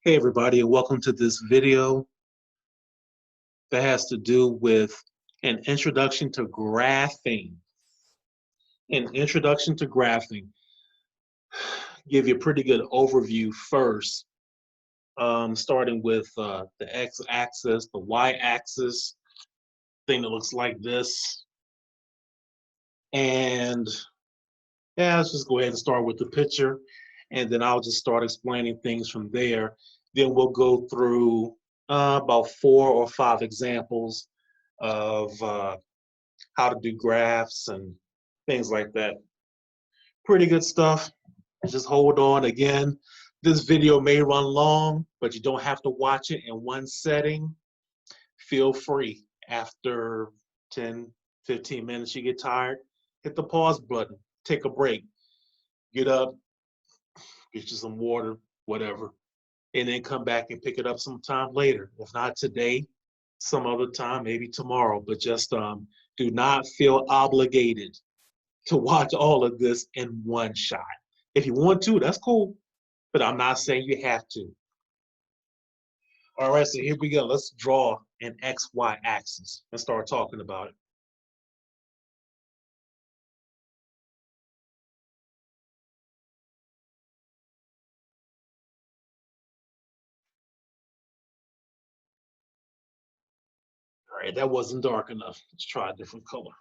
Hey everybody, and welcome to this video that has to do with an introduction to graphing. An introduction to graphing. Give you a pretty good overview first, starting with the x-axis, the y-axis, thing that looks like this. And yeah, let's just go ahead and start with the picture, and then I'll just start explaining things from there. Then we'll go through about 4 or 5 examples of how to do graphs and things like that. Pretty good stuff. Just hold on. Again, this video may run long, but you don't have to watch it in one setting. Feel free. After 10, 15 minutes you get tired, hit the pause button, take a break, get up, get you some water, whatever, and then come back and pick it up sometime later. If not today, some other time, maybe tomorrow, but just do not feel obligated to watch all of this in one shot. If you want to, that's cool, but I'm not saying you have to. All right, so here we go. Let's draw an XY axis and start talking about it. All right, that wasn't dark enough. Let's try a different color.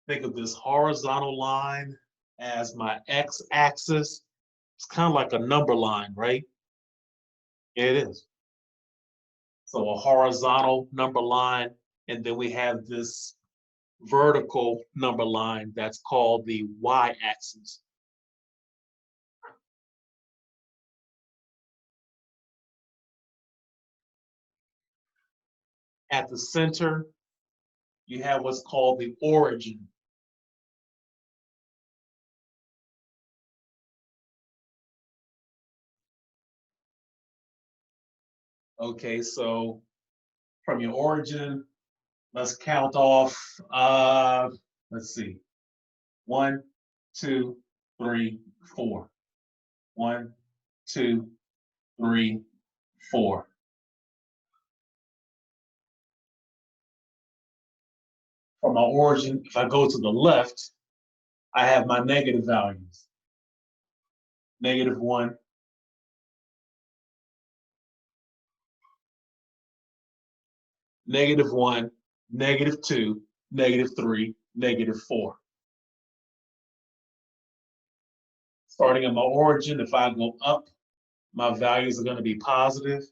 Think of this horizontal line as my x-axis. It's kind of like a number line, right? It is. So a horizontal number line, and then we have this vertical number line that's called the y-axis. At the center, you have what's called the origin. Okay, so from your origin, let's count off, let's see, 1, 2, 3, 4. 1, 2, 3, 4. From my origin, if I go to the left, I have my negative values. -1, -1, -2, -3, -4. Starting at my origin, if I go up, my values are going to be positive.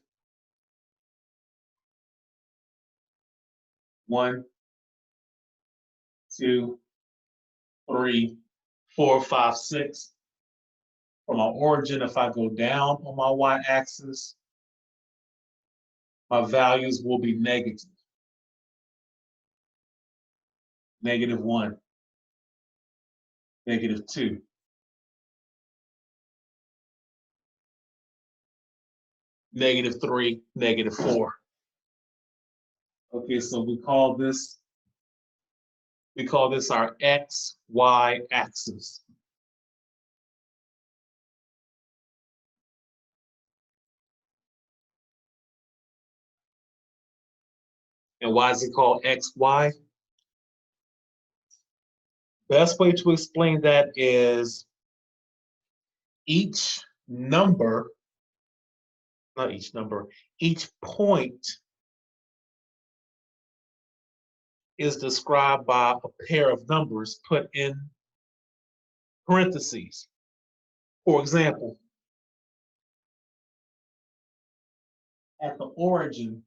1, 2, 3, 4, 5, 6. From my origin, if I go down on my y-axis, my values will be negative. -1, -2. -3, -4. Okay, so we call this our XY axis. And why is it called XY? Best way to explain that is each point is described by a pair of numbers put in parentheses. For example, at the origin,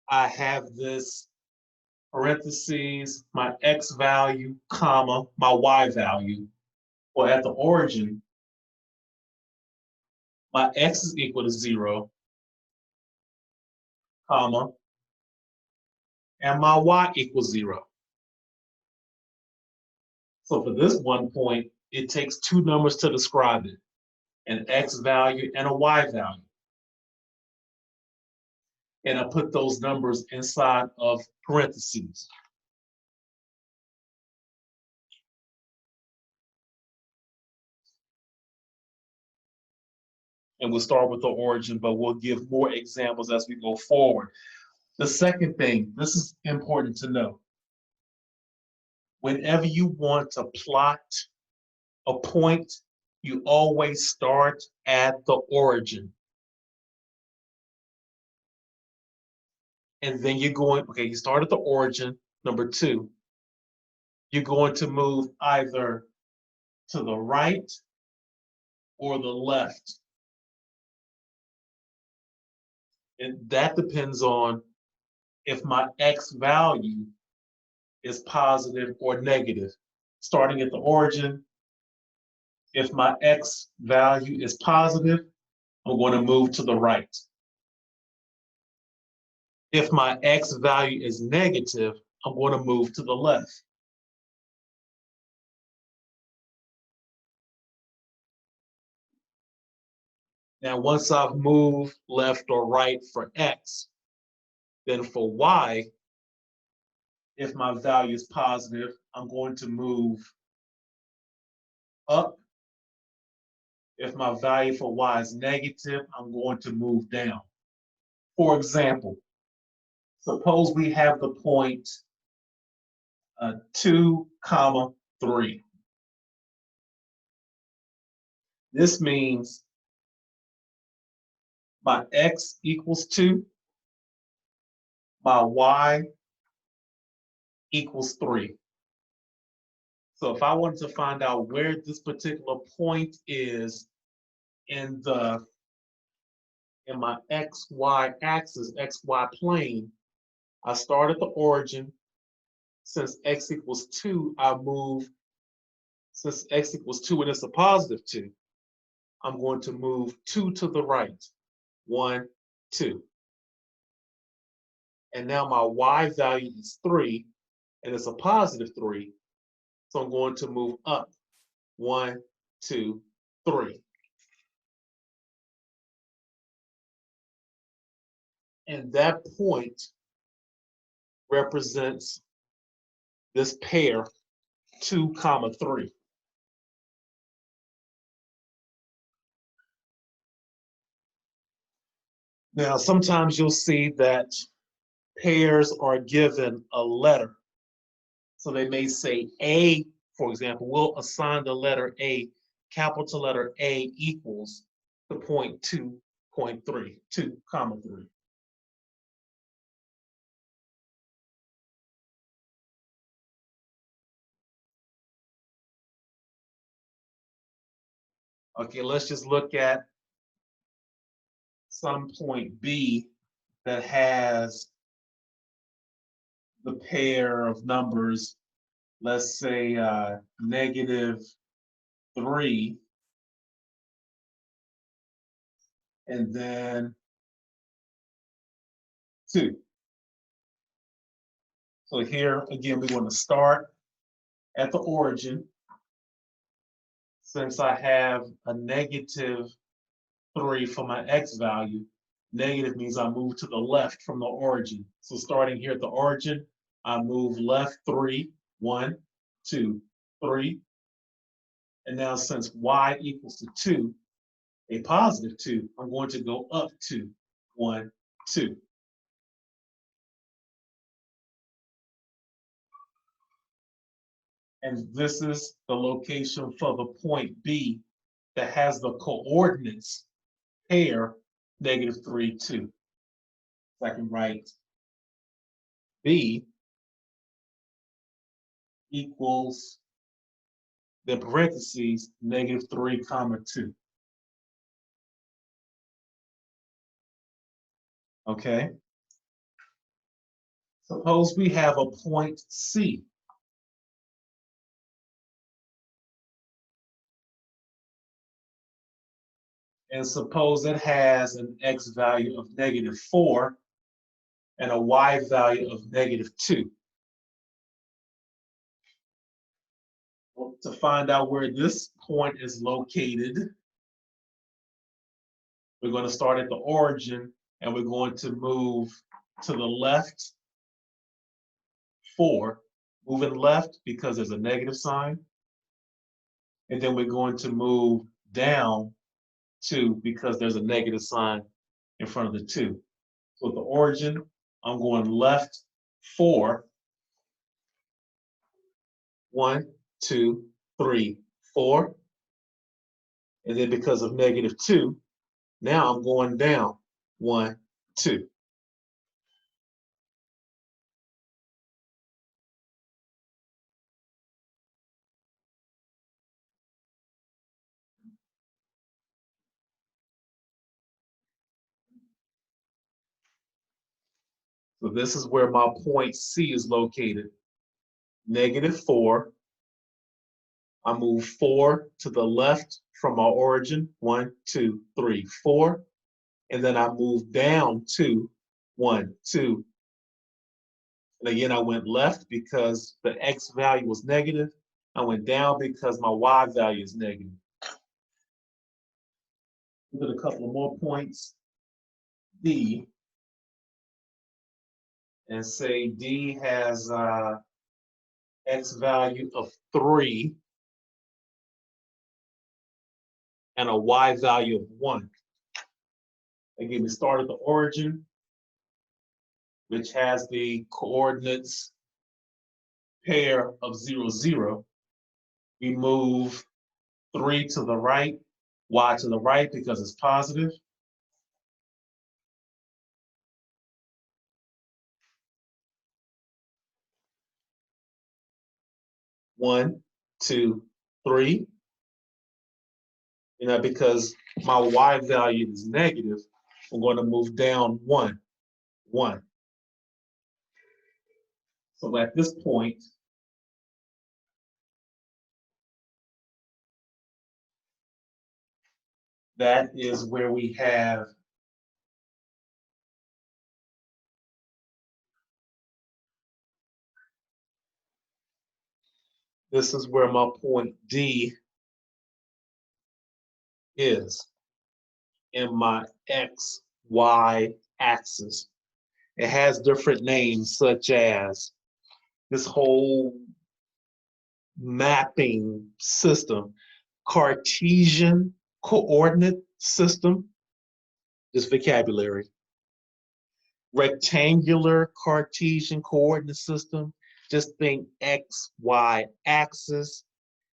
I have this parentheses, my X value, comma, my Y value. Well, at the origin, my X is equal to 0, comma, and my Y equals 0. So for this one point, it takes 2 numbers to describe it. an X value, and a Y value. And I put those numbers inside of parentheses. And we'll start with the origin, but we'll give more examples as we go forward. The second thing, this is important to know. Whenever you want to plot a point, you always start at the origin. And then you're going, okay, you start at the origin, number two. You're going to move either to the right or the left. And that depends on if my X value is positive or negative. Starting at the origin, if my X value is positive, I'm going to move to the right. If my X value is negative, I'm going to move to the left. Now, once I've moved left or right for X, then for Y, if my value is positive, I'm going to move up. If my value for Y is negative, I'm going to move down. For example, suppose we have the point 2, 3. This means my X equals 2, my Y equals 3. So if I wanted to find out where this particular point is in my XY axis, XY plane, I start at the origin. Since X equals 2, I move, since X equals 2 and it's a positive 2, I'm going to move 2 to the right. 1, 2. And now my Y value is 3 and it's a positive 3. So I'm going to move up. 1, 2, 3. And that point represents this pair 2, 3. Now, sometimes you'll see that pairs are given a letter. So they may say A, for example, we'll assign the letter A, capital letter A equals the point 2.3, 2, 3. Okay, let's just look at some point B that has the pair of numbers, let's say -3, and then 2. So here, again, we want to start at the origin. Since I have a -3 for my X value, negative means I move to the left from the origin. So starting here at the origin, I move left 3, 1, 2, 3. And now since Y equals to 2, a positive 2, I'm going to go up 2, 1, 2. And this is the location for the point B that has the coordinates pair -3, 2. So I can write B equals, the parentheses, -3, 2. Okay? Suppose we have a point C. And suppose it has an X value of -4 and a Y value of -2. Well, to find out where this point is located, We're going to start at the origin, and we're going to move to the left 4, moving left because there's a negative sign. And then we're going to move down 2 because there's a negative sign in front of the 2. So at the origin, I'm going left 4. 1, 2, 3, 4. And then because of negative 2, now I'm going down 1, 2. So this is where my point C is located. Negative 4. I move 4 to the left from my origin. 1, 2, 3, 4. And then I move down 2, 1, 2. And again, I went left because the X value was negative. I went down because my Y value is negative. Look at a couple of more points. D. And say D has X value of 3 and a Y value of 1. Again, we start at the origin, which has the coordinates pair of 0, 0. We move 3 to the right, Y to the right because it's positive. One, 2, 3. Because my Y value is negative, I'm going to move down 1, 1. So at this point, that is where we have this is where my point D is in my X, Y axis. It has different names such as this whole mapping system, Cartesian coordinate system, this vocabulary, rectangular Cartesian coordinate system, just think X, Y axis.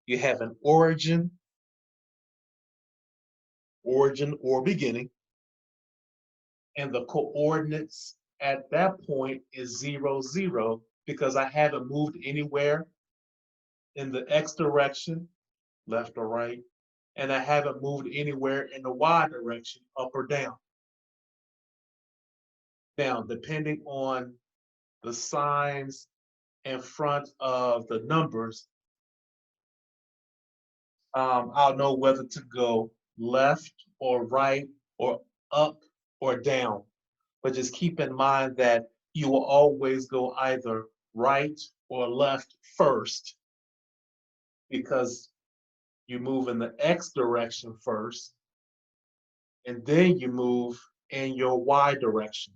You have an origin or beginning, and the coordinates at that point is 0, 0 because I haven't moved anywhere in the X direction, left or right, and I haven't moved anywhere in the Y direction, up or down. Now, depending on the signs in front of the numbers, I'll know whether to go left or right or up or down. But just keep in mind that you will always go either right or left first because you move in the X direction first, and then you move in your Y direction.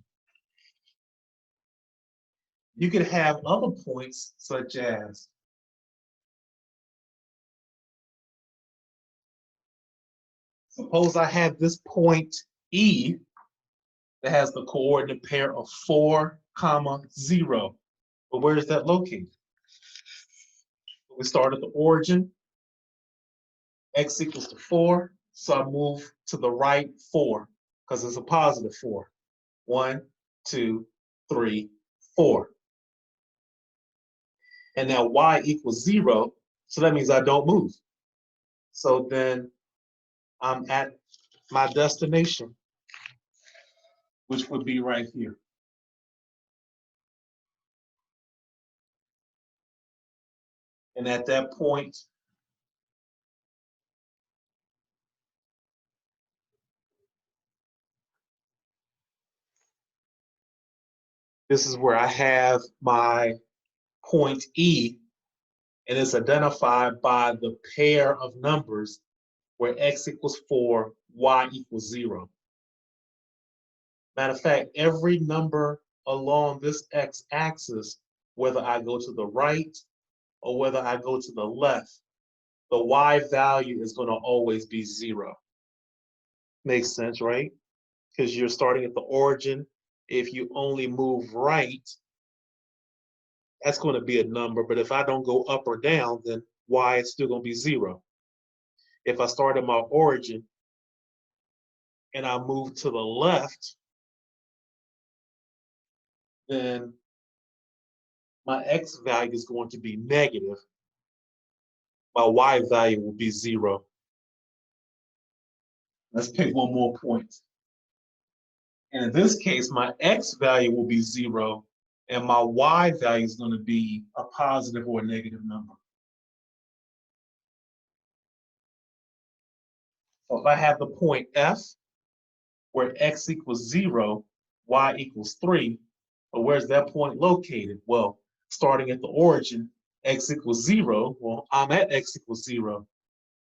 You could have other points such as suppose I have this point E that has the coordinate pair of 4, 0. But where is that located? We start at the origin, X equals to 4, so I move to the right 4 because it's a positive 4. 1, 2, 3, 4. And now Y equals 0, so that means I don't move. So then I'm at my destination, which would be right here. And at that point, this is where I have my point E, and it's identified by the pair of numbers where X equals 4, Y equals 0. Matter of fact, every number along this x-axis, whether I go to the right or whether I go to the left, the y value is going to always be 0. Makes sense, right? Because you're starting at the origin. If you only move right, that's going to be a number. But if I don't go up or down, then y is still going to be 0. If I start at my origin and I move to the left, then my x value is going to be negative. My y value will be 0. Let's pick one more point. And in this case, my x value will be 0, and my y value is going to be a positive or a negative number. So if I have the point F, where x equals 0, y equals 3, but where's that point located? Well, starting at the origin, x equals 0, well, I'm at x equals 0.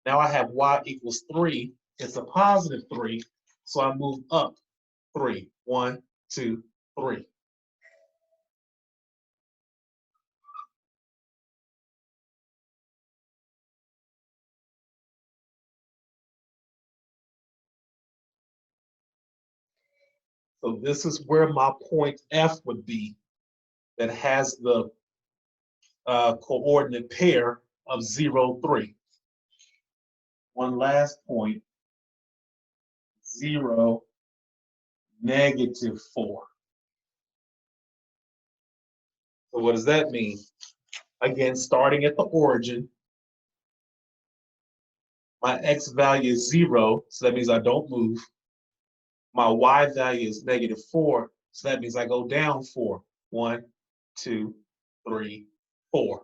Now I have y equals 3, it's a positive 3, so I move up 3. 1, 2, 3. So this is where my point F would be that has the coordinate pair of 0, 3. One last point, 0, negative 4. So what does that mean? Again, starting at the origin, my x value is 0, so that means I don't move. My y value is negative 4, so that means I go down 4. 1, 2, 3, 4.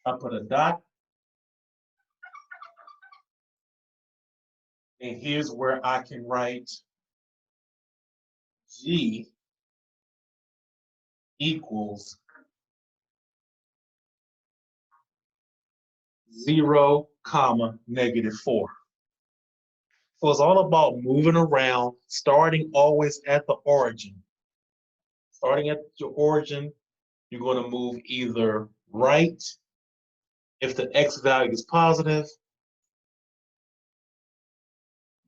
I put a dot, and here's where I can write G equals 0, negative 4. So it's all about moving around, starting always at the origin. Starting at your origin, you're going to move either right if the x value is positive.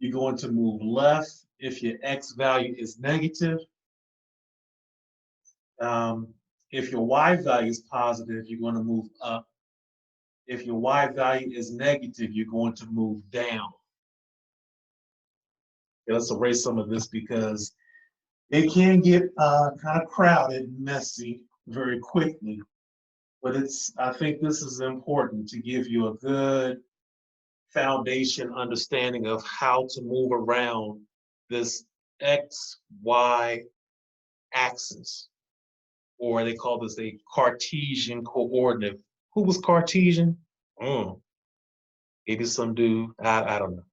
You're going to move left if your x value is negative. If your y value is positive, you're going to move up. If your y value is negative, you're going to move down. Okay, let's erase some of this because it can get kind of crowded and messy very quickly. But I think this is important to give you a good foundation understanding of how to move around this X, Y axis, or they call this a Cartesian coordinate. Who was Cartesian? Maybe some dude, I don't know.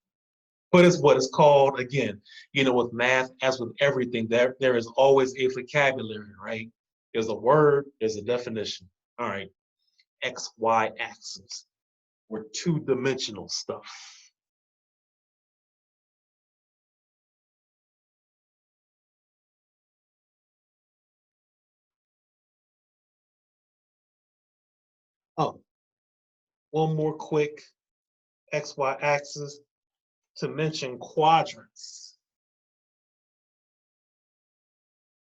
But it's what it's called. Again, with math, as with everything, there is always a vocabulary, right? There's a word, there's a definition. All right, X, Y axis, or two-dimensional stuff. Oh, one more quick XY axis to mention quadrants.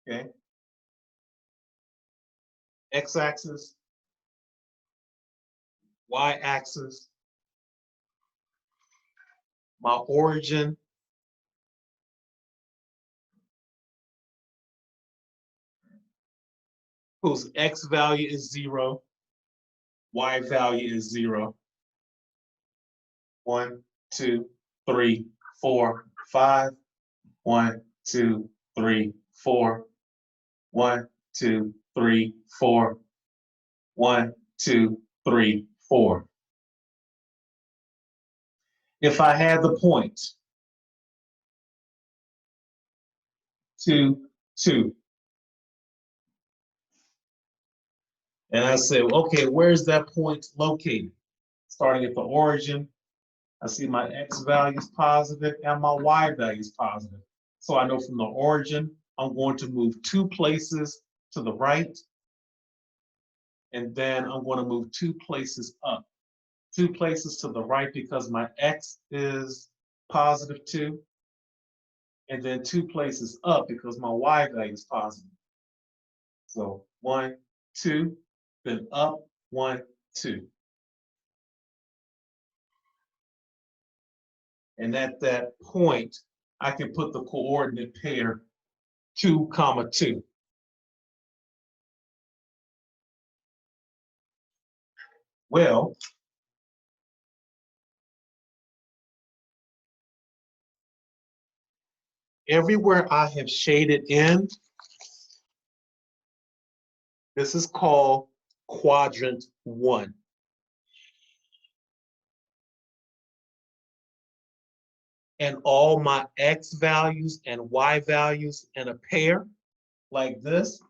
Okay. X axis, Y axis, my origin, whose X value is 0, Y value is 0. 1, 2, 3, 4, 5. 1, 2, 3, 4. 1, 2, 3, 4. 1, 2, 3, 4. If I had the point 2, 2, and I say, okay, where's that point located? Starting at the origin, I see my X value is positive and my Y value is positive. So I know from the origin, I'm going to move 2 places to the right, and then I'm going to move 2 places up. 2 places to the right because my x is positive 2, and then 2 places up because my y value is positive. So 1, 2, then up, 1, 2. And at that point, I can put the coordinate pair 2, 2. Well, everywhere I have shaded in, this is called quadrant 1. And all my x values and y values in a pair like this,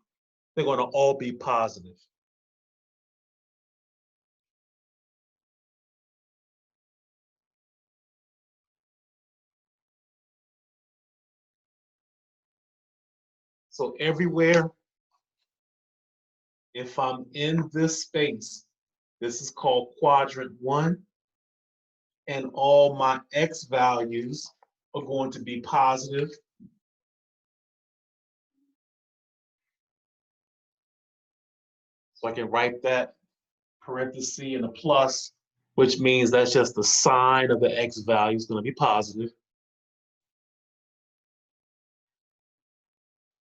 they're going to all be positive. So everywhere, if I'm in this space, this is called quadrant 1, and all my x values are going to be positive. So I can write that parenthesis and a plus, which means that's just the sign of the x value is going to be positive.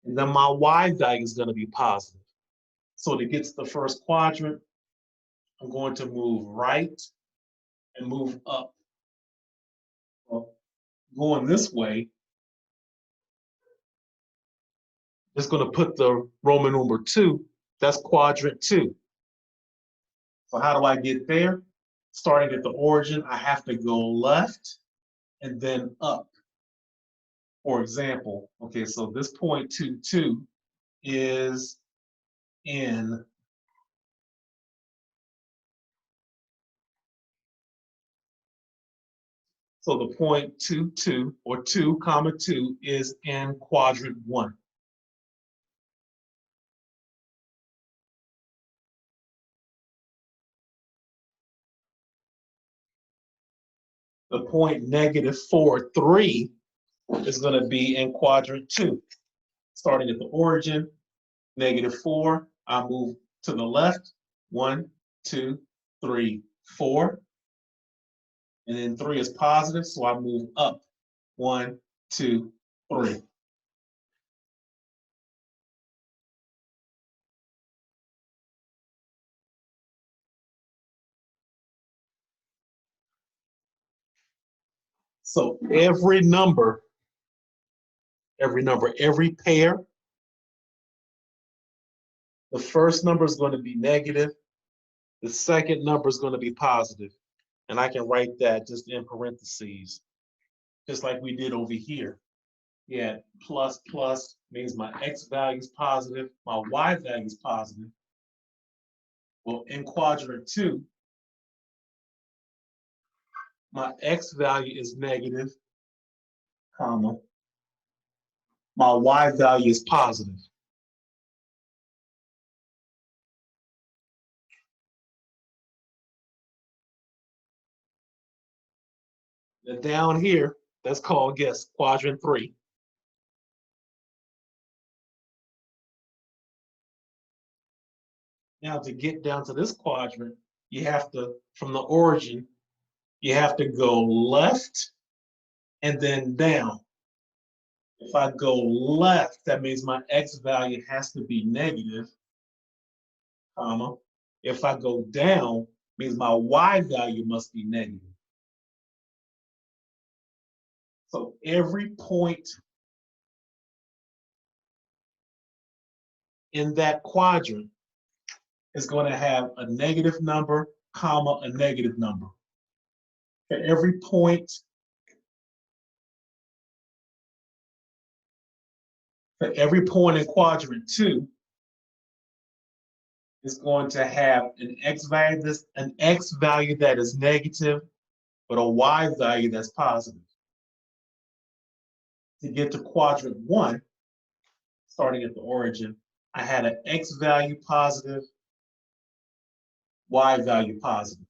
And then my y value is going to be positive. So to get to the first quadrant, I'm going to move right and move up. Well, going this way, just going to put the Roman numeral 2. That's quadrant 2. So how do I get there? Starting at the origin, I have to go left and then up. For example, okay, so this point 2, 2 is in so the point 2, 2 or 2, 2 is in quadrant 1. The point -4, 3 is going to be in quadrant 2. Starting at the origin, -4, I move to the left, 1, 2, 3, 4. And then 3 is positive, so I move up, 1, 2, 3. So every pair, the first number is going to be negative, the second number is going to be positive. And I can write that just in parentheses, just like we did over here. Yeah, plus plus means my x value is positive, my y value is positive. Well, in quadrant 2, my x value is negative, comma, my y value is positive. Now down here, that's called, guess, quadrant 3. Now to get down to this quadrant, you have to, from the origin, you have to go left and then down. If I go left, that means my x value has to be negative, comma. If I go down, means my y value must be negative. So every point in that quadrant is going to have a negative number, comma, a negative number. For every point in quadrant 2 is going to have an x value that is negative, but a y value that's positive. To get to quadrant 1, starting at the origin, I had an X value positive, Y value positive.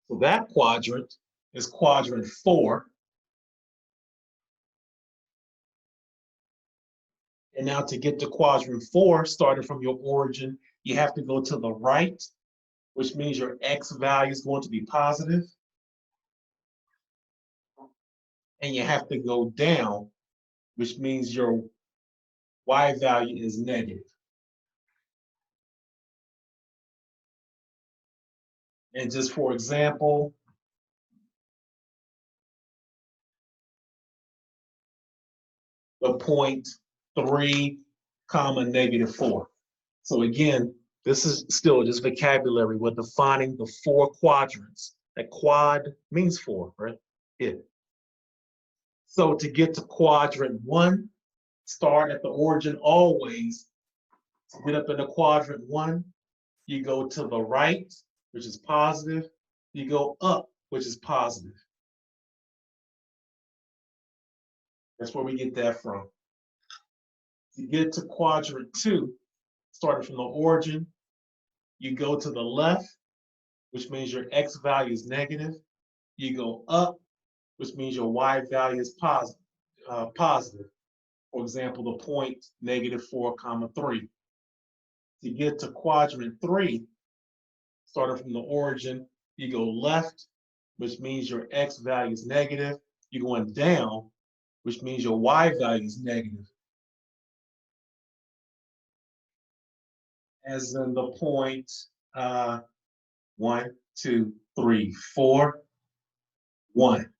So that quadrant is quadrant 4. And now to get to quadrant 4, starting from your origin, you have to go to the right, which means your X value is going to be positive. And you have to go down, which means your Y value is negative. And just for example, the point 3, comma, -4. So again, this is still just vocabulary. We're defining the 4 quadrants. That quad means 4, right? Yeah. So to get to quadrant 1, start at the origin always. To get up into quadrant 1, you go to the right, which is positive. You go up, which is positive. That's where we get that from. To get to quadrant 2, starting from the origin, you go to the left, which means your X value is negative. You go up, which means your Y value is positive. For example, the point -4, comma 3. To get to quadrant 3, starting from the origin, you go left, which means your X value is negative. You're going down, which means your Y value is negative. As in the point 1, 2, 3, 4, 1.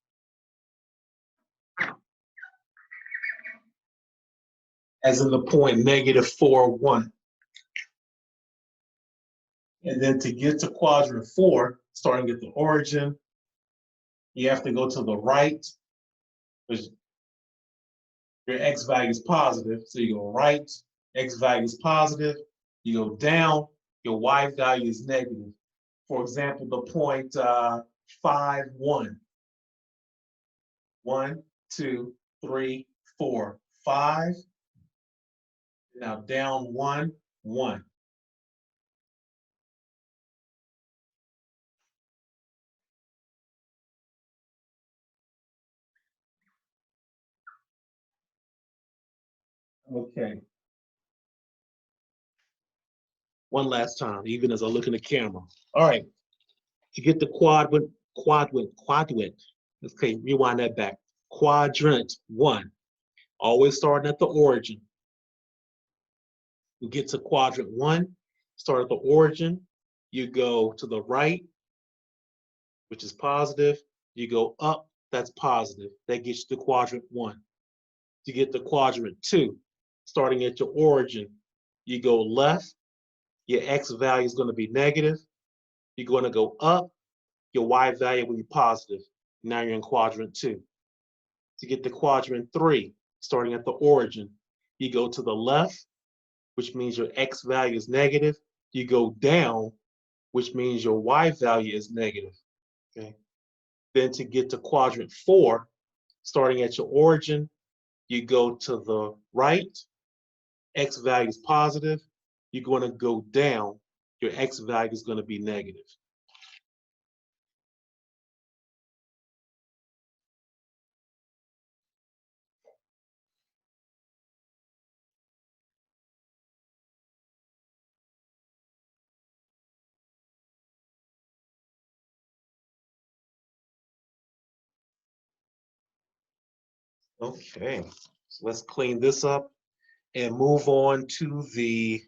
As in the point -4, 1. And then to get to quadrant 4, starting at the origin, you have to go to the right, which your X value is positive. So you go right, X value is positive. You go down, your Y value is negative. For example, the point 5, 1. 1, 2, 3, 4, 5. Now down 1, 1. Okay. One last time, even as I look in the camera. All right. To get the quadrant. Okay, rewind that back. Quadrant 1. Always starting at the origin. You get to quadrant 1, start at the origin. You go to the right, which is positive. You go up, that's positive. That gets you to quadrant 1. To get to quadrant 2, starting at your origin, you go left. Your X value is going to be negative. You're going to go up. Your Y value will be positive. Now you're in quadrant 2. To get to quadrant 3, starting at the origin, you go to the left, which means your X value is negative. You go down, which means your Y value is negative. Okay. Then to get to quadrant 4, starting at your origin, you go to the right, X value is positive. You're going to go down, your X value is going to be negative. Okay, so let's clean this up and move on to the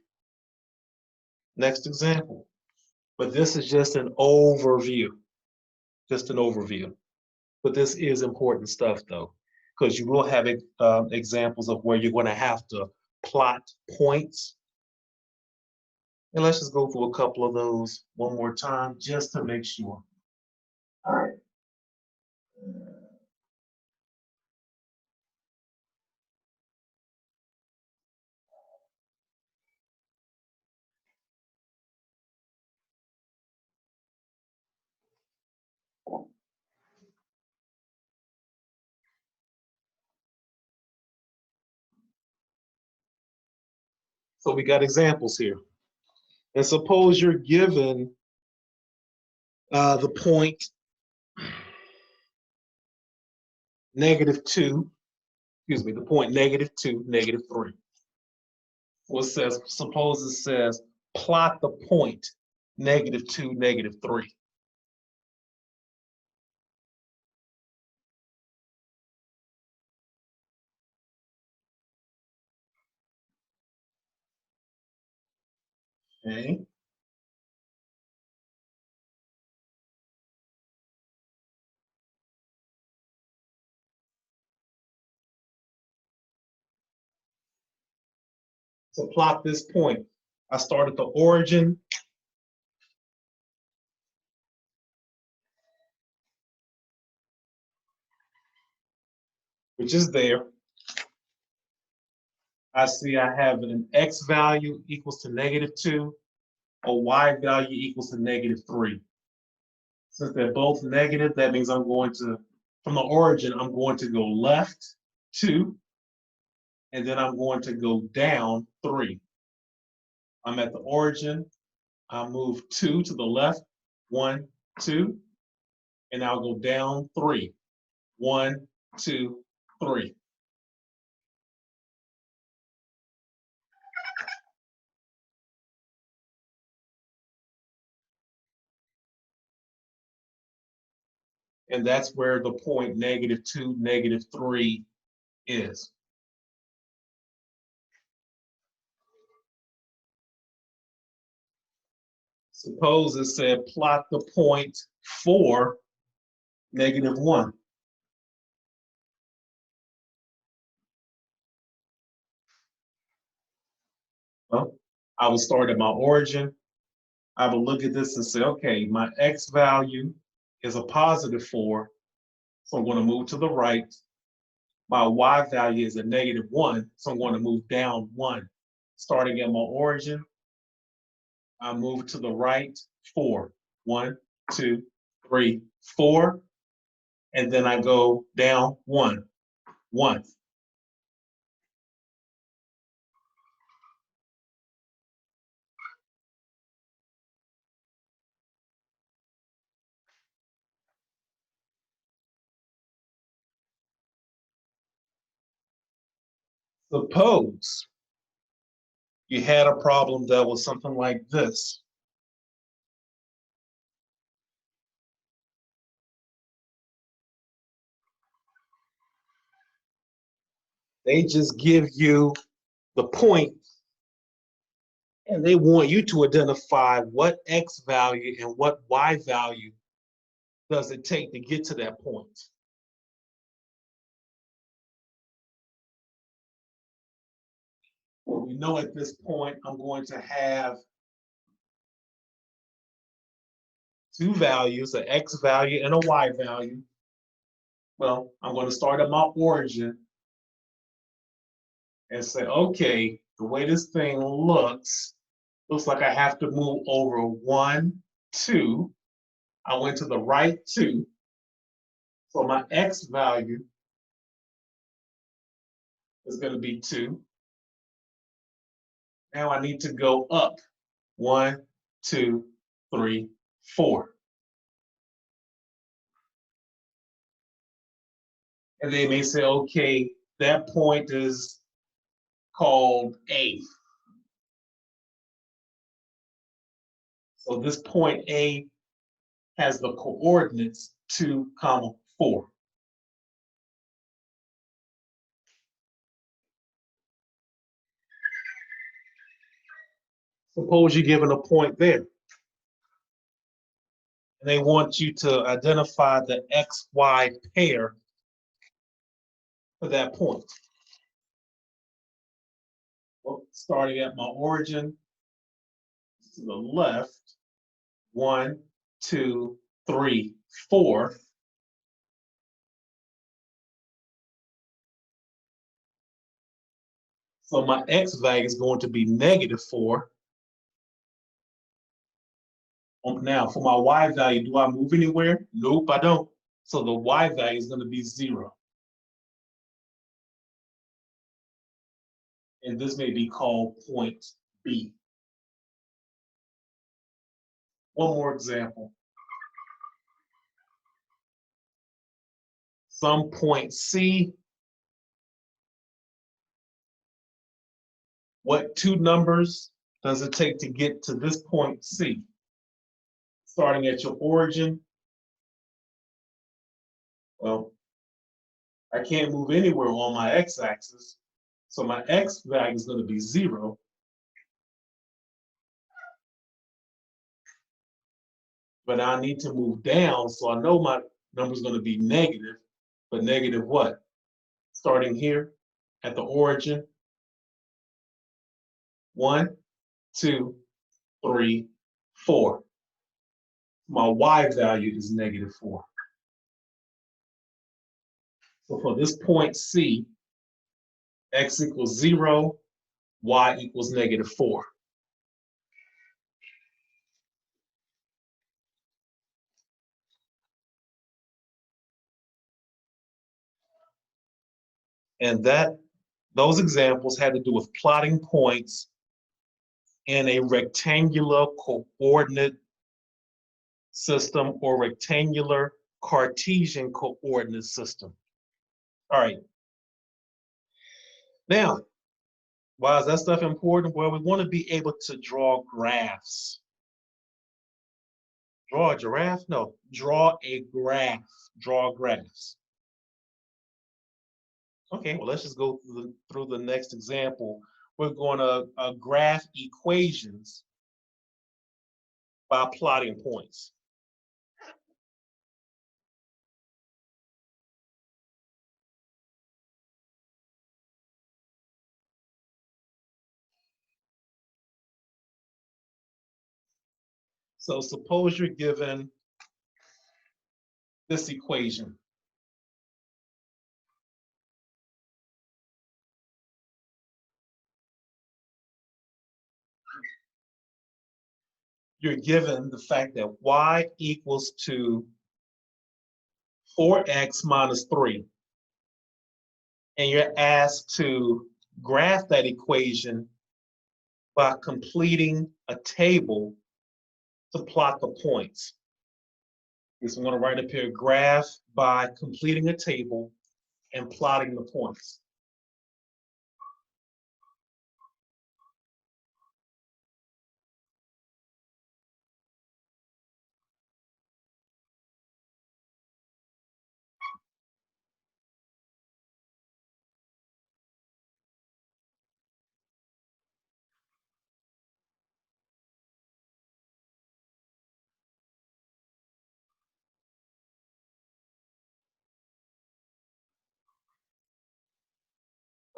next example. But this is just an overview, But this is important stuff though, because you will have examples of where you're going to have to plot points. And let's just go through a couple of those one more time just to make sure. All right. So we got examples here. And suppose you're given the point -2, excuse me, the point -2, -3. Well, it says, suppose it says, plot the point -2, -3. Okay. To plot this point, I start at the origin, which is there. I see I have an X value equals to -2, a Y value equals to -3. Since they're both negative, that means I'm going to, from the origin, I'm going to go left 2, and then I'm going to go down 3. I'm at the origin, I'll move 2 to the left, 1, 2, and I'll go down 3, 1, 2, 3. And that's where the point -2, -3 is. Suppose it said plot the point 4, -1. Well, I would start at my origin. I would look at this and say, okay, my X value is a +4, so I'm going to move to the right. My Y value is a -1, so I'm going to move down 1. Starting at my origin, I move to the right 4. 1, 2, 3, 4. And then I go down 1, 1. Suppose you had a problem that was something like this. They just give you the point and they want you to identify what X value and what Y value does it take to get to that point. Well, we know at this point I'm going to have two values, an X value and a Y value. Well, I'm going to start at my origin and say, okay, the way this thing looks like I have to move over 1, 2. I went to the right 2. So my X value is going to be 2. Now I need to go up 1, 2, 3, 4. And they may say, okay, that point is called A. So this point A has the coordinates 2, 4. Suppose you're given a point there. And they want you to identify the XY pair for that point. Well, starting at my origin to the left, 1, 2, 3, 4. So my X value is going to be -4. Now, for my Y value, do I move anywhere? Nope, I don't. So the Y value is going to be 0. and this may be called point B. One more example. Some point C. What two numbers does it take to get to this point C? Starting at your origin, well, I can't move anywhere on my x-axis, so my x value is going to be 0. But I need to move down, so I know my number is going to be negative, but negative what? Starting here at the origin, 1, 2, 3, 4. My y value is negative 4. So for this point C, x equals 0, y equals negative 4. And those examples had to do with plotting points in a rectangular coordinate system or rectangular Cartesian coordinate system. All right. Now, why is that stuff important? Well, we want to be able to draw graphs. Draw a giraffe? No, draw a graph. Draw graphs. Okay, well, let's just go through the next example. We're going to graph equations by plotting points. So suppose you're given this equation. You're given the fact that y equals to 4x minus 3. And you're asked to graph that equation by completing a table to plot the points. So I'm going to write up here, graph by completing a table and plotting the points.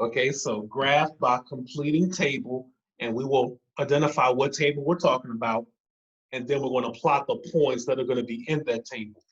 Okay, so graph by completing table, and we will identify what table we're talking about, and then we're going to plot the points that are going to be in that table.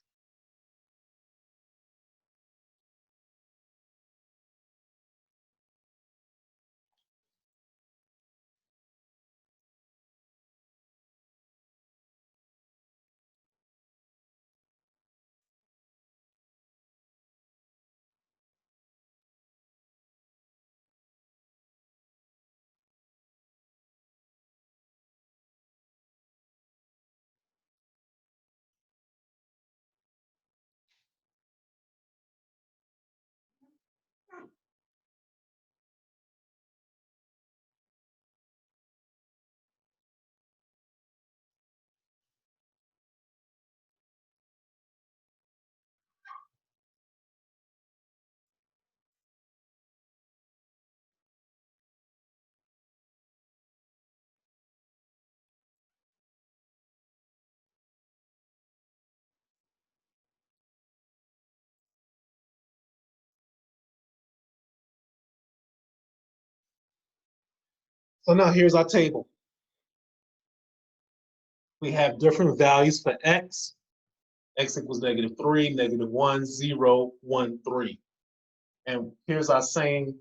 So now here's our table. We have different values for x. X equals negative 3, negative 1, 0, 1, 3. And here's our same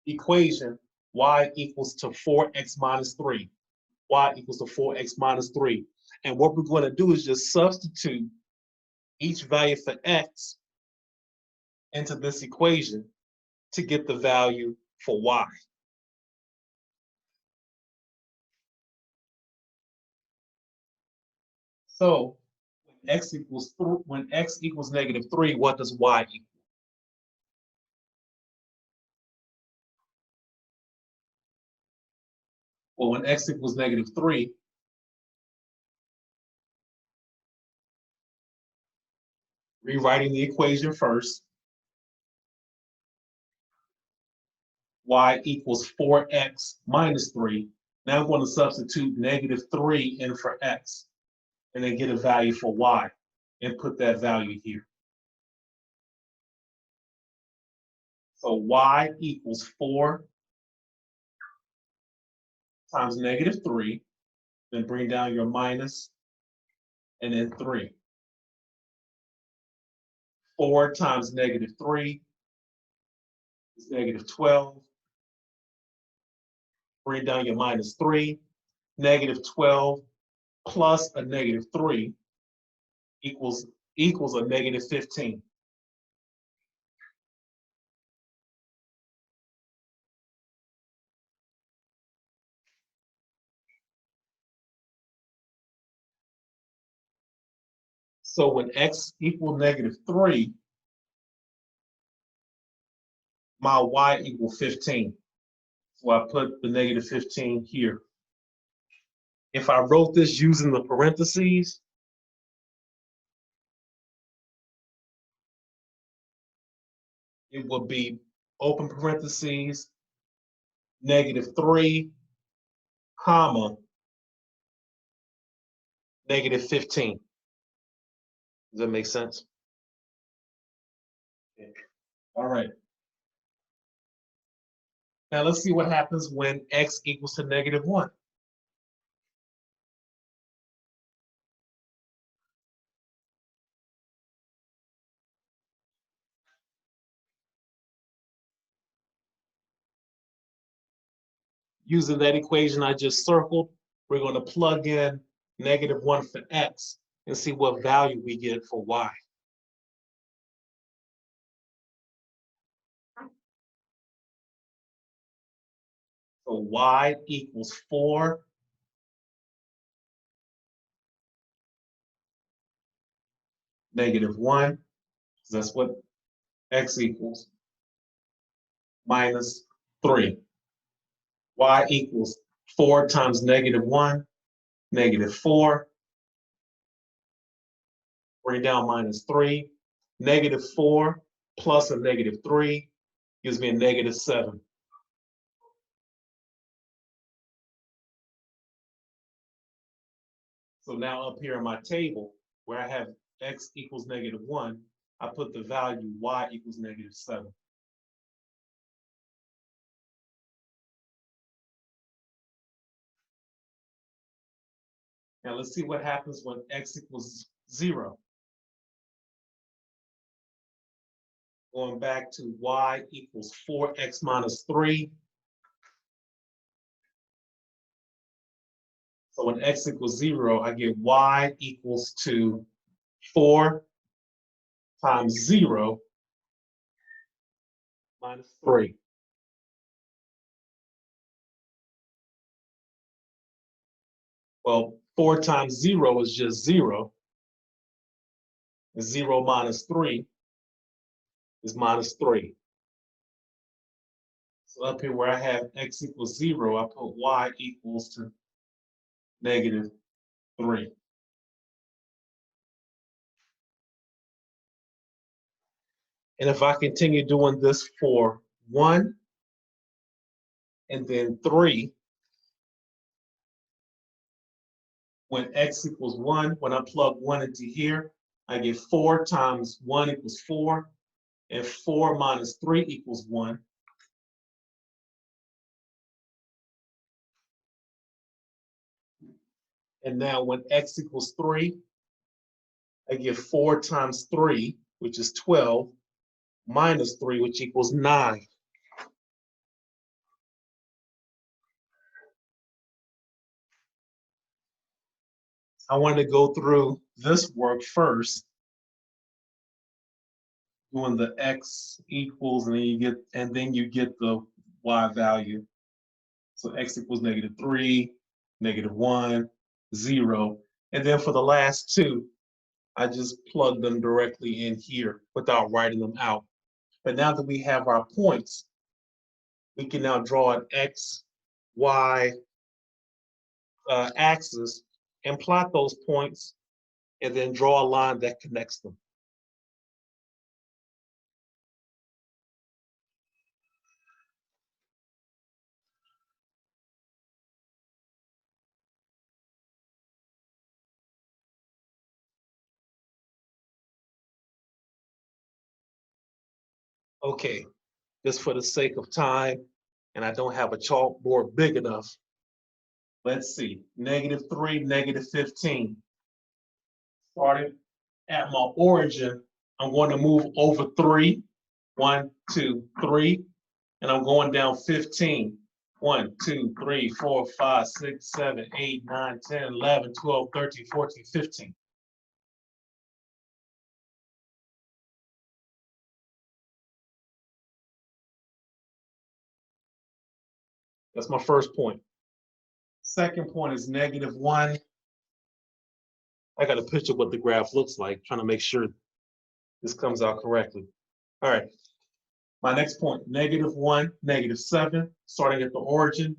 equation, y equals to 4x minus 3. Y equals to 4x minus 3. And what we're going to do is just substitute each value for x into this equation. to get the value for y. So when x equals -3, what does y equal? Well, when x equals -3, rewriting the equation first, y equals 4x minus 3. Now I'm going to substitute -3 in for x and then get a value for y and put that value here. So y equals 4 times -3, then bring down your minus and then 3. 4 times -3 is -12. Bring down your minus 3. -12 plus a -3 equals a -15. So when x equals -3, my y equals 15. So I put the -15 here. If I wrote this using the parentheses, it would be open parentheses, -3, comma, -15. Does that make sense? All right. Now let's see what happens when x equals to -1. Using that equation I just circled, we're going to plug in -1 for x and see what value we get for y. So y equals 4 -1, because that's what x equals, minus 3. Y equals 4 times -1, -4. Bring down minus 3. -4 plus a -3 gives me a -7. So now up here in my table, where I have x equals -1, I put the value y equals -7. Now let's see what happens when x equals 0. Going back to y equals 4x minus 3. So when x equals 0, I get y equals to 4 times 0 minus 3. Well, 4 times 0 is just 0. 0 minus 3 is minus 3. So up here where I have x equals 0, I put y equals to -3. And if I continue doing this for 1 and then 3, when x equals 1, when I plug 1 into here, I get 4 times 1 equals 4, and 4 minus 3 equals 1. And now when x equals 3, I get 4 times 3, which is 12, minus 3, which equals 9. I want to go through this work first doing the x equals, and then you get the y value. So x equals -3, -1, 0. And then for the last two, I just plug them directly in here without writing them out. But now that we have our points, we can now draw an x, y axis and plot those points and then draw a line that connects them. Okay, just for the sake of time, and I don't have a chalkboard big enough, let's see, -3, -15. Starting at my origin, I'm going to move over 3. 1, 2, 3, and I'm going down 15. 1, 2, 3, 4, 5, 6, 7, 8, 9, 10, 11, 12, 13, 14, 15. That's my first point. Second point is -1. I got a picture of what the graph looks like, trying to make sure this comes out correctly. All right. My next point, -1, -7, starting at the origin,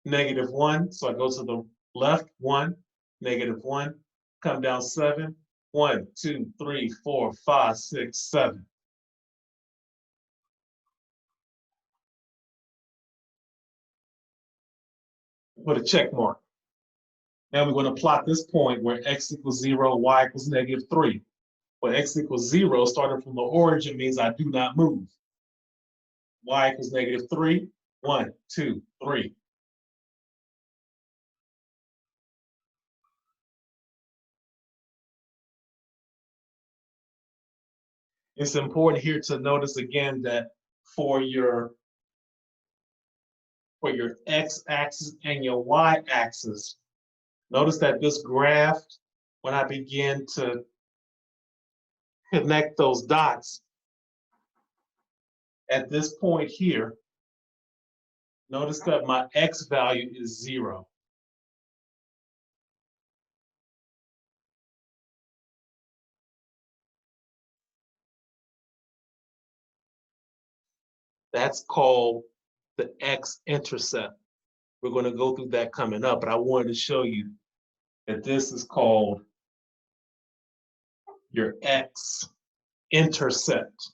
-1. So I go to the left, 1, -1, come down 7, 1, 2, 3, 4, 5, 6, 7. Put a check mark. Now we're going to plot this point where x equals 0, y equals -3. When x equals 0, starting from the origin means I do not move. Y equals -3, 1, 2, 3. It's important here to notice again that for your x-axis and your y-axis, notice that this graph, when I begin to connect those dots, at this point here, notice that my x value is 0. That's called the X-intercept. We're going to go through that coming up, but I wanted to show you that this is called your X-intercept.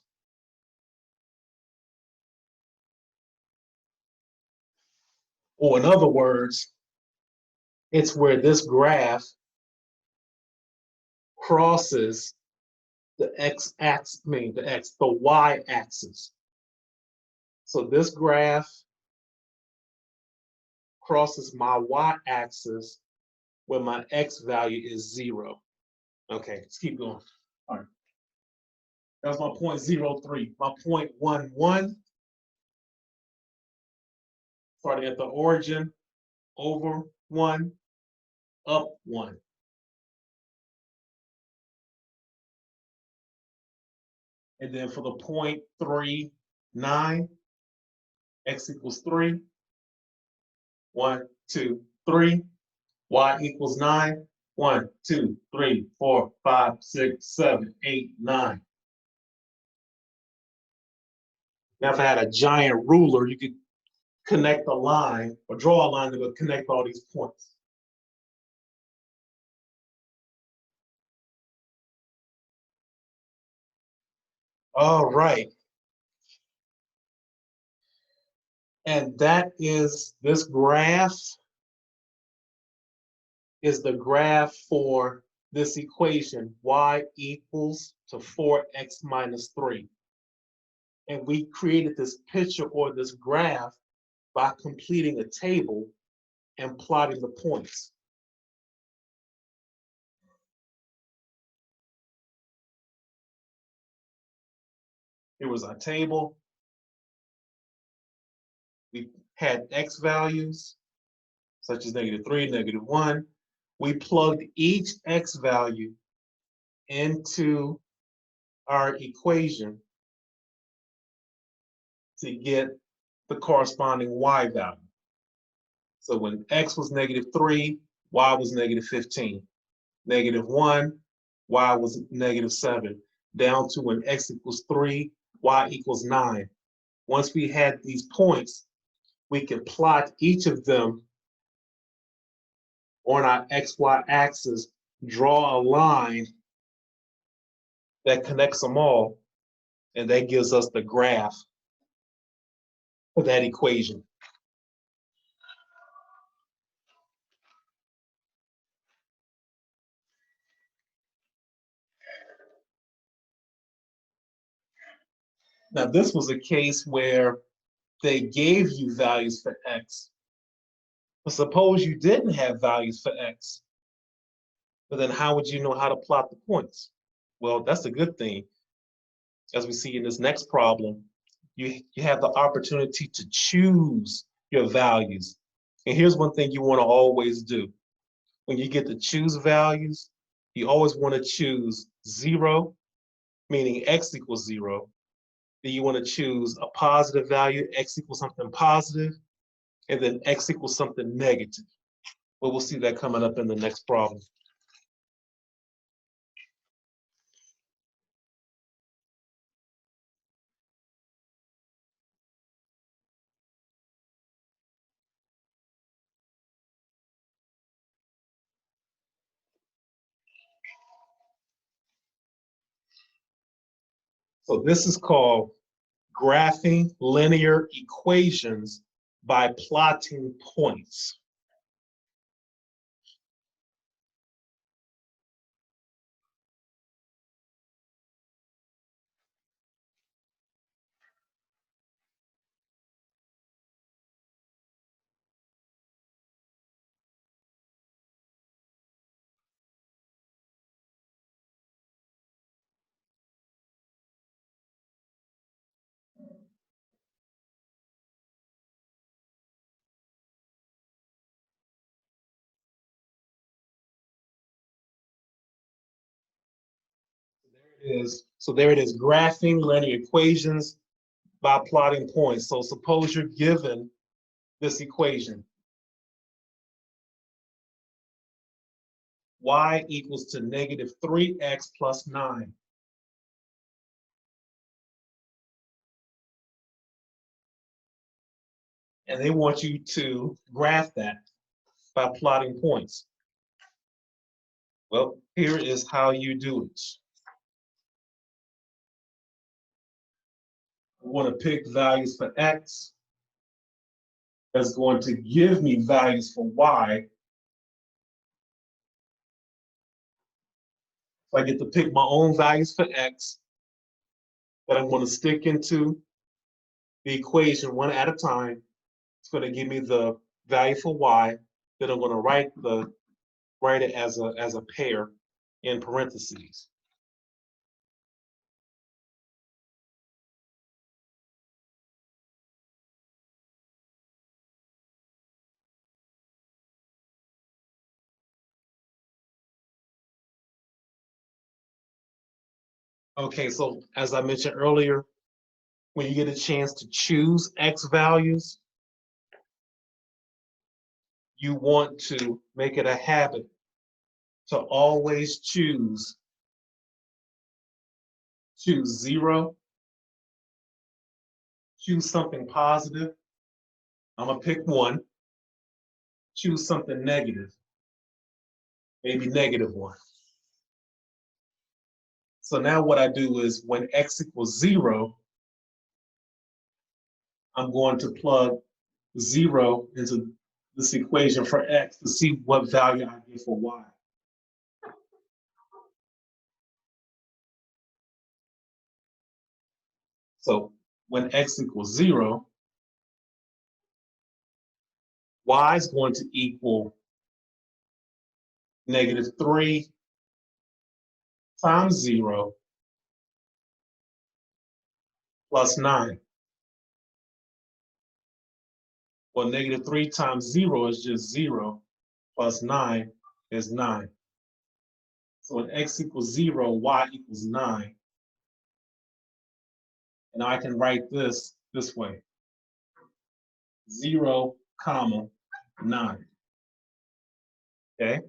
Or in other words, it's where this graph crosses the x-axis, the y-axis. So this graph crosses my y-axis when my x value is 0. Okay, let's keep going. All right. That's my point 0.03. My point 1.1, starting at the origin, over 1, up 1. And then for the point 3.9, x equals 3, 1, 2, 3, y equals 9, 1, 2, 3, 4, 5, 6, 7, 8, 9. Now, if I had a giant ruler, you could connect a line or draw a line that would connect all these points. All right. And that is, this graph is the graph for this equation, y equals to 4x minus 3. And we created this picture or this graph by completing a table and plotting the points. Here was our table. We had x values, such as -3, -1. We plugged each x value into our equation to get the corresponding y value. So when x was -3, y was -15. -1, y was -7. Down to when x equals 3, y equals 9. Once we had these points, we can plot each of them on our XY axis, draw a line that connects them all, and that gives us the graph for that equation. Now, this was a case where they gave you values for x. But suppose you didn't have values for x. But then how would you know how to plot the points? Well, that's a good thing. As we see in this next problem, you have the opportunity to choose your values. And here's one thing you want to always do. When you get to choose values, you always want to choose 0, meaning x equals 0. Then you want to choose a positive value, x equals something positive, and then x equals something negative. But we'll see that coming up in the next problem. So this is called graphing linear equations by plotting points. So there it is, graphing linear equations by plotting points. So suppose you're given this equation. Y equals to -3x plus 9. And they want you to graph that by plotting points. Well, here is how you do it. I want to pick values for x. That's going to give me values for y. So I get to pick my own values for x that I'm going to stick into the equation one at a time. It's going to give me the value for y. Then I'm going to write it as a pair in parentheses. Okay, so as I mentioned earlier, when you get a chance to choose x values, you want to make it a habit to always choose 0, choose something positive. I'm gonna pick 1, choose something negative, maybe -1. So now what I do is when x equals 0, I'm going to plug 0 into this equation for x to see what value I get for y. So when x equals 0, y is going to equal -3 times 0 plus 9. Well, -3 times 0 is just 0, plus 9 is 9. So when x equals 0, y equals 9. And I can write this this way. 0, comma, 9. Okay?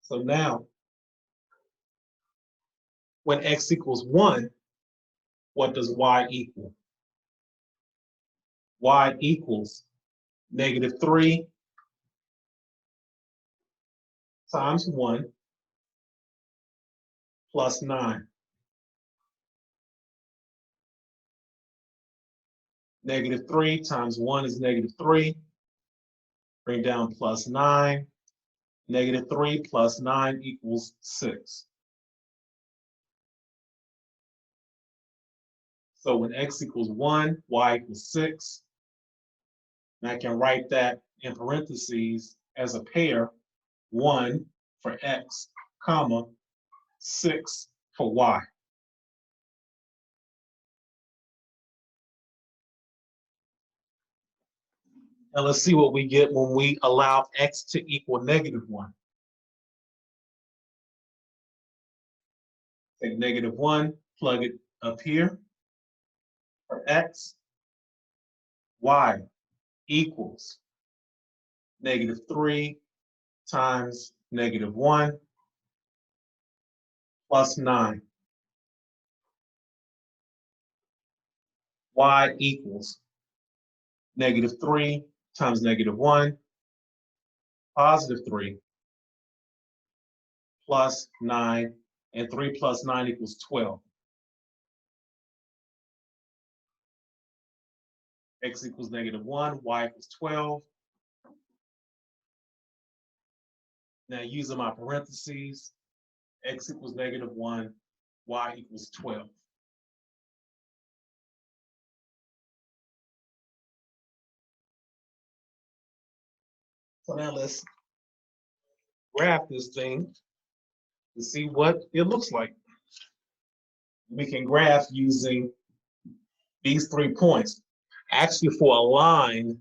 So now, when x equals 1, what does y equal? Y equals -3 times 1 plus 9. -3 times 1 is -3. Bring down plus 9. -3 plus 9 equals 6. So when x equals 1, y equals 6. And I can write that in parentheses as a pair, 1 for x, comma, 6 for y. And let's see what we get when we allow x to equal -1. Take -1, plug it up here for x. Y equals -3 times -1 plus 9. Y equals -3 times -1, +3 plus 9, and 3 plus 9 equals 12. X equals -1, y equals 12. Now using my parentheses, x equals -1, y equals 12. So now let's graph this thing to see what it looks like. We can graph using these 3 points. Actually, for a line,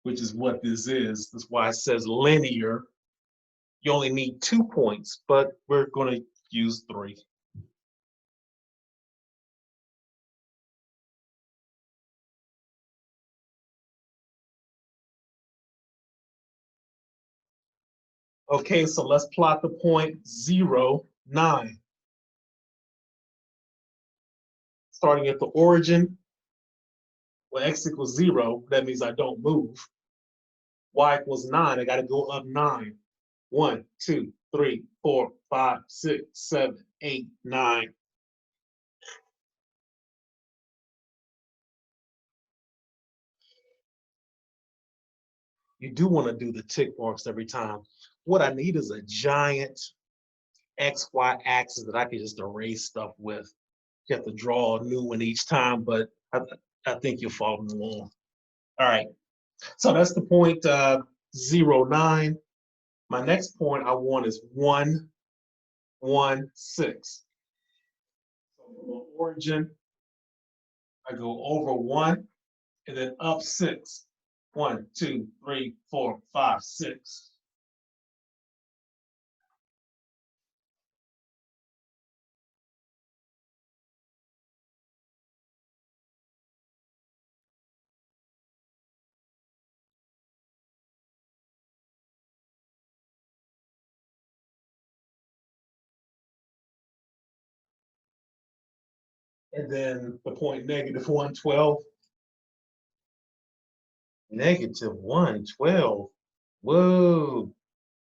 which is what this is, that's why it says linear, you only need 2 points, but we're going to use 3. Okay, so let's plot the point 0, 9. Starting at the origin, when x equals 0, that means I don't move. Y equals 9, I got to go up 9. 1, 2, 3, 4, 5, 6, 7, 8, 9. You do want to do the tick marks every time. What I need is a giant XY axis that I can just erase stuff with. You have to draw a new one each time, but I think you're following along. All right, so that's the point 0, 9. My next point I want is 1, 1, 6. So from the origin, I go over 1 and then up 6. 1, 2, 3, 4, 5, 6. And then the point -1, 12. -1, 12. Whoa.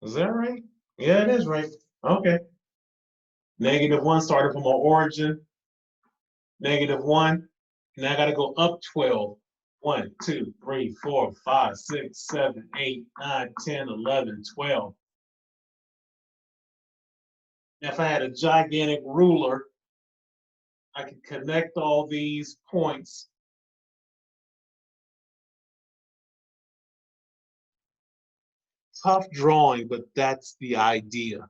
Is that right? Yeah, it is right. Okay. -1 started from our origin. -1. Now I got to go up 12. 1, 2, 3, 4, 5, 6, 7, 8, 9, 10, 11, 12. Now, if I had a gigantic ruler, I could connect all these points. Tough drawing, but that's the idea.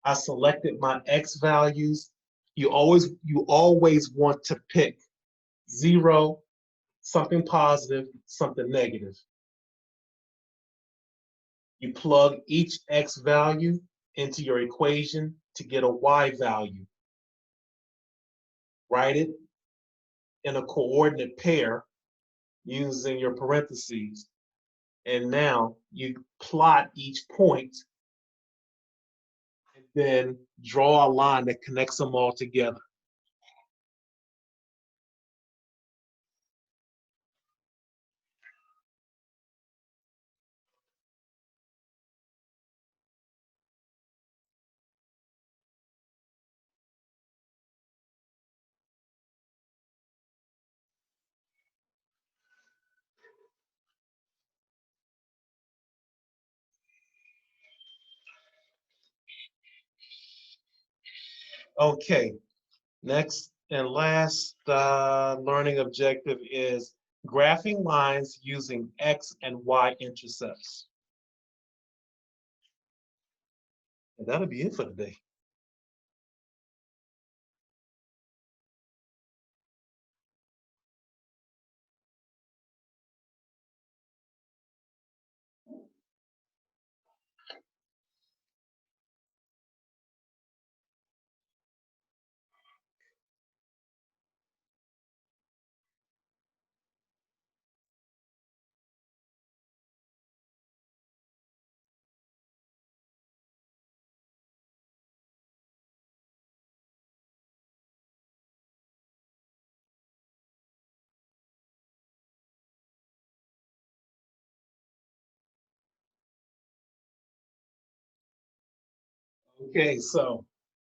I selected my X values. You always want to pick 0, something positive, something negative. You plug each X value into your equation to get a y value. Write it in a coordinate pair using your parentheses. And now you plot each point and then draw a line that connects them all together. Okay, next and last learning objective is graphing lines using X and Y intercepts. And that'll be it for today.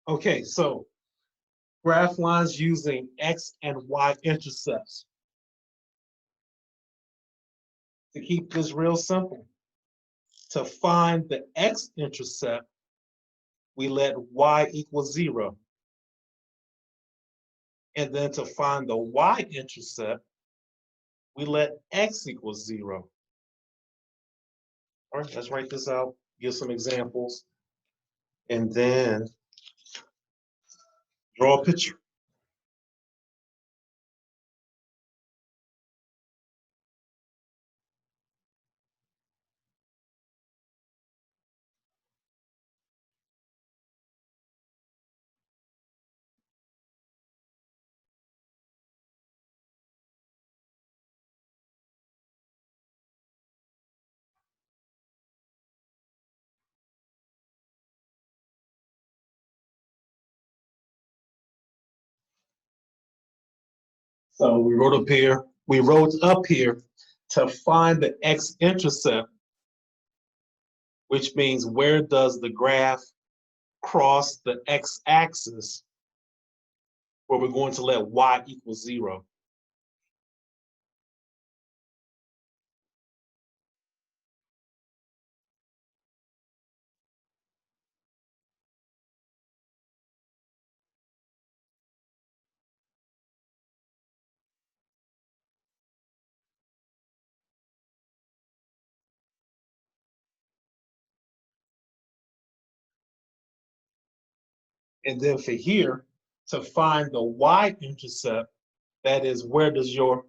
Okay, so graph lines using X and Y intercepts. To keep this real simple, to find the X-intercept, we let Y equal 0. And then to find the Y-intercept, we let X equal 0. All right, let's write this out, give some examples, and then draw a picture. So we wrote up here to find the X-intercept, which means where does the graph cross the X-axis, where we're going to let Y equal 0. And then for here, to find the Y-intercept, that is, where does your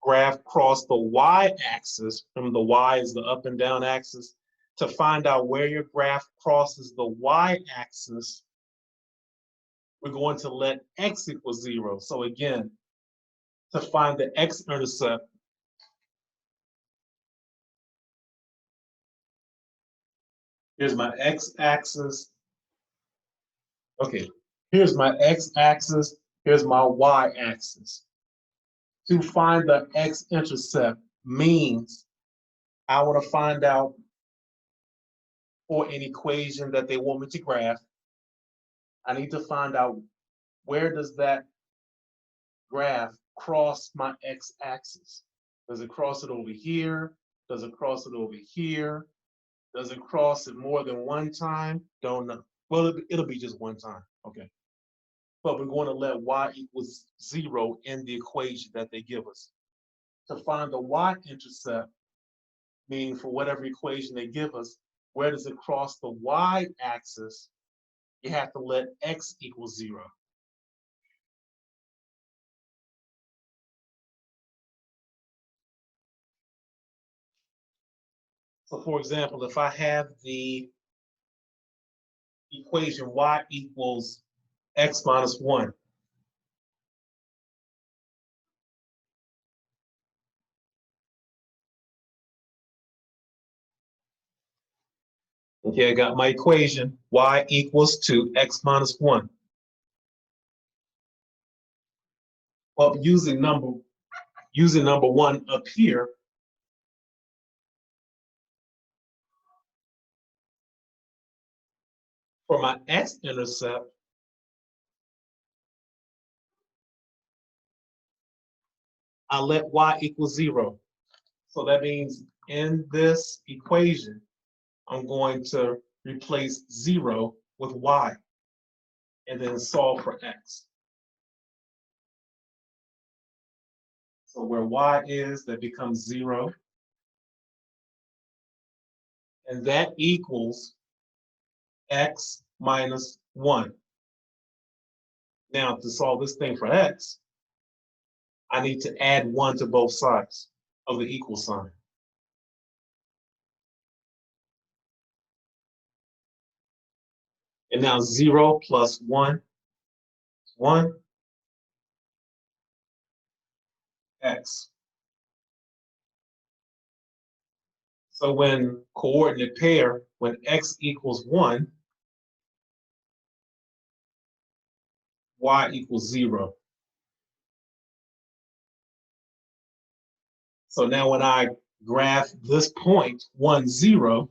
graph cross the Y-axis? Remember, the Y is the up and down axis. To find out where your graph crosses the Y-axis, we're going to let X equal 0. So again, to find the X-intercept, here's my X-axis. Okay, here's my X-axis, here's my Y-axis. To find the X-intercept means I want to find out for an equation that they want me to graph, I need to find out where does that graph cross my X-axis. Does it cross it over here? Does it cross it over here? Does it cross it more than one time? Don't know. Well, it'll be just one time, okay. But we're going to let Y equals 0 in the equation that they give us. To find the Y-intercept, meaning for whatever equation they give us, where does it cross the Y-axis? You have to let X equal 0. So for example, if I have the equation y equals x minus 1. Okay, I got my equation, y equals to x minus 1. Well, using number 1 up here, for my x-intercept, I let y equal 0. So that means in this equation, I'm going to replace 0 with y and then solve for x. So where y is, that becomes 0. And that equals x minus 1. Now, to solve this thing for x, I need to add 1 to both sides of the equal sign. And now 0 plus 1 is 1, x. So when coordinate pair, when x equals 1, y equals 0. So now when I graph this point, 1, 0,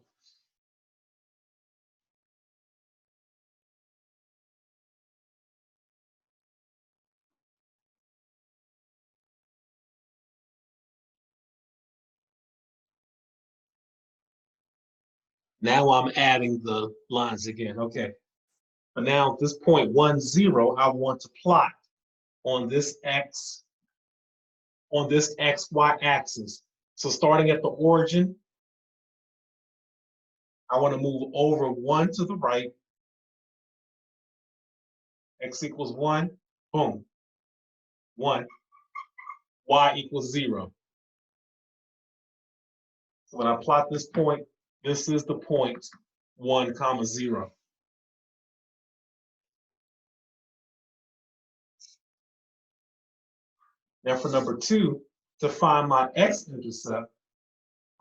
now I'm adding the lines again, okay. But now at this point, 1, 0, I want to plot on this XY axis. So starting at the origin, I want to move over 1 to the right. X equals 1, boom, 1. Y equals 0. So when I plot this point, this is the point 1, 0. Now for number 2, to find my x-intercept,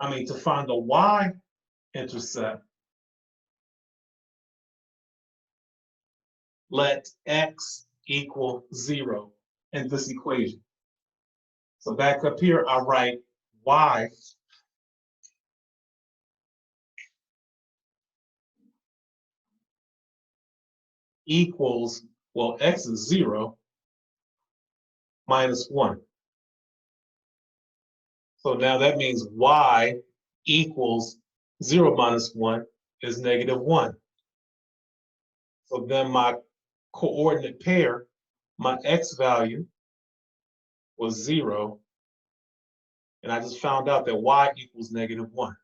to find the y-intercept, let x equal 0 in this equation. So back up here, I write y equals, well, x is 0 minus 1. So now that means y equals 0 minus 1 is negative 1. So then my coordinate pair, my x value was 0, and I just found out that y equals negative 1.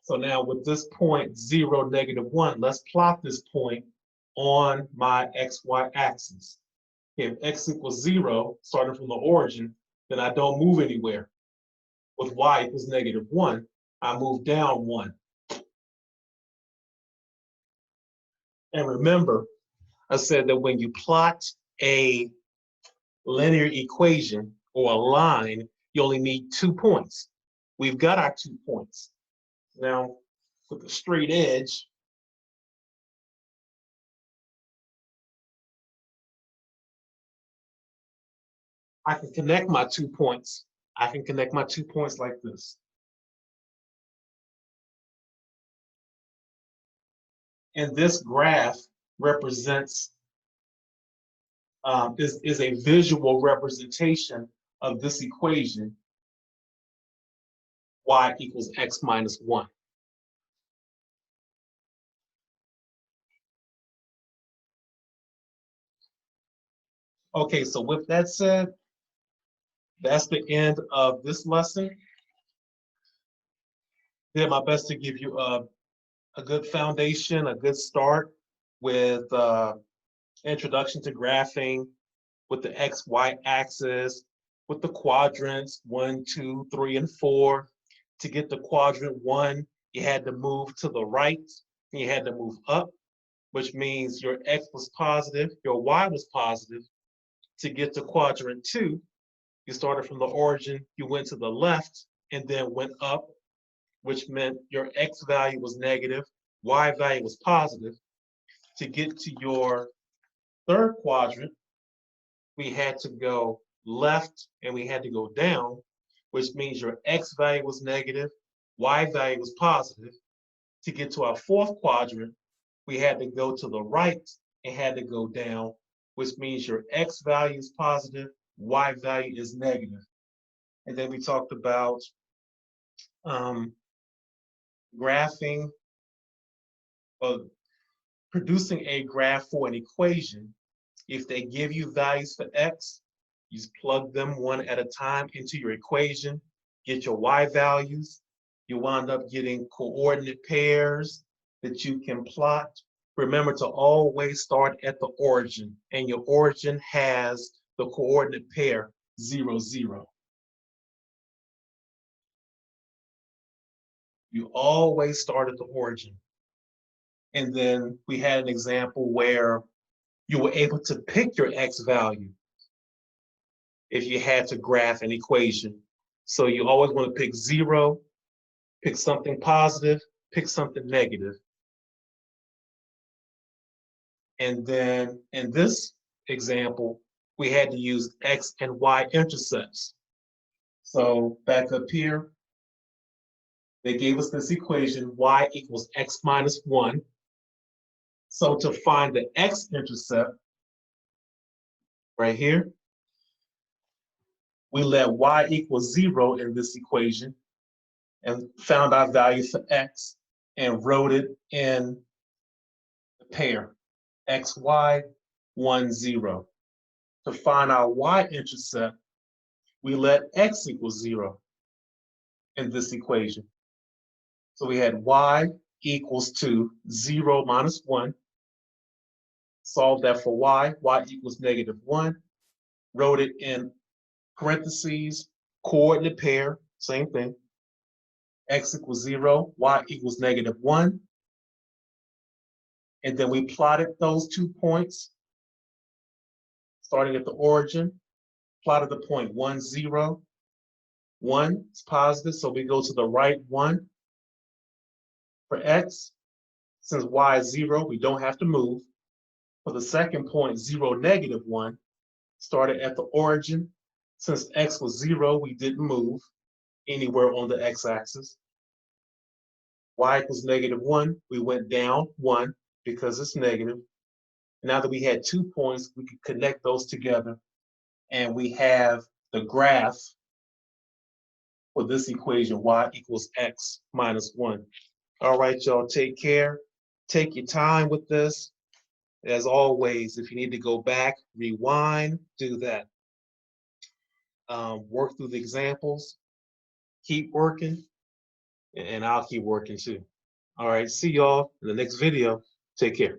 So now with this point 0, negative 1, let's plot this point on my xy axis. If x equals 0, starting from the origin, then I don't move anywhere. With y equals negative 1, I move down 1. And remember, I said that when you plot a linear equation or a line, you only need 2 points. We've got our 2 points. Now, with the straight edge, I can connect my 2 points. I can connect my 2 points like this. And this graph represents, is a visual representation of this equation, y equals x minus 1. Okay, so with that said, that's the end of this lesson. Did my best to give you a good foundation, a good start with introduction to graphing, with the XY axis, with the quadrants 1, 2, 3, and 4. To get the quadrant 1, You had to move to the right, and you had to move up, which means your X was positive, your Y was positive. To get to quadrant 2, you started from the origin, you went to the left, and then went up, which meant your X value was negative, Y value was positive. To get to your third quadrant, we had to go left and we had to go down, which means your X value was negative, Y value was positive. To get to our fourth quadrant, we had to go to the right and had to go down, which means your X value is positive, Y value is negative. And then we talked about graphing, producing a graph for an equation. If they give you values for X, you just plug them one at a time into your equation, get your Y values. You wind up getting coordinate pairs that you can plot. Remember to always start at the origin, and your origin has the coordinate pair 0, 0. You always start at the origin. And then we had an example where you were able to pick your X value if you had to graph an equation. So you always want to pick 0, pick something positive, pick something negative. And then in this example, we had to use X and Y intercepts. So back up here, they gave us this equation, Y equals X minus 1. So to find the X-intercept, right here, we let Y equal 0 in this equation and found our value for X and wrote it in the pair, XY 1, 0. To find our Y-intercept, we let X equal 0 in this equation. So we had Y equals to 0 minus 1. Solve that for Y. Y equals negative 1. Wrote it in parentheses, coordinate pair, same thing. X equals 0, Y equals negative 1. And then we plotted those 2 points, starting at the origin, plotted the point 1, 0. 1 is positive, so we go to the right 1 for X. Since Y is 0, we don't have to move. For the second point, 0, negative 1, started at the origin. Since X was 0, we didn't move anywhere on the X-axis. Y equals negative 1, we went down 1 because it's negative. Now that we had 2 points, we could connect those together, and we have the graph for this equation, Y equals X minus 1. All right, y'all, take care. Take your time with this. As always, if you need to go back, rewind, do that. Work through the examples, keep working, and I'll keep working too. All right, see y'all in the next video. Take care.